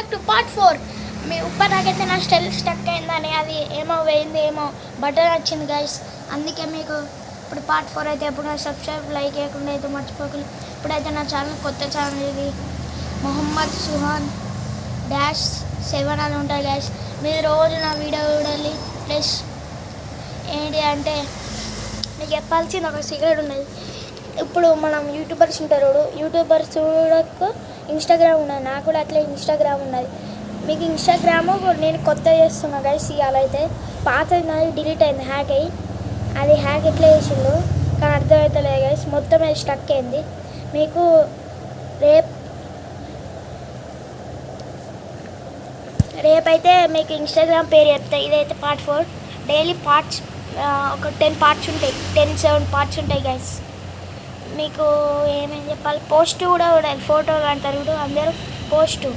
Back to part 4. మీ నాకైతే నా style stuck అయిందని అది ఏమో వేయింది, ఏమో బటన్ వచ్చింది గైస్. అందుకే మీకు ఇప్పుడు పార్ట్ 4 అయితే ఎప్పుడు సబ్స్క్రైబ్ లైక్ చేయకుండా అయితే మర్చిపోకలేదు. ఇప్పుడైతే నా ఛానల్ కొత్త ఛానల్ ఇది మొహమ్మద్ సుహాన్ -7 అని ఉంటాయి గైస్. మీరు రోజు నా వీడియో చూడాలి. ప్లస్ ఏంటి అంటే మీకు చెప్పాల్సింది ఒక సీక్రెట్ ఉన్నది. ఇప్పుడు మనం యూట్యూబర్స్ ఉంటారు, యూట్యూబర్స్ చూడక ఇన్స్టాగ్రామ్ ఉన్నది. నాకు కూడా అట్లా ఇన్స్టాగ్రామ్ ఉన్నది. మీకు ఇన్స్టాగ్రాము నేను కొత్త చేస్తున్నా గైస్. ఇవాళ అయితే పాతది నాది డిలీట్ అయింది, హ్యాక్ అయ్యి. అది హ్యాక్ ఎట్లా చేసిందో కానీ అర్థమవుతలేదు గైస్. మొత్తం అది స్టక్ అయింది. మీకు రేపైతే మీకు ఇన్స్టాగ్రామ్ పేరు చెప్తాయి. ఇదైతే పార్ట్ 4. డైలీ పార్ట్స్ ఒక 10 పార్ట్స్ ఉంటాయి, 7 పార్ట్స్ ఉంటాయి గైస్. మీకు ఏమేమి చెప్పాలి, పోస్ట్ కూడా ఉండాలి. ఫోటోలు అంటారు అందరూ పోస్ట్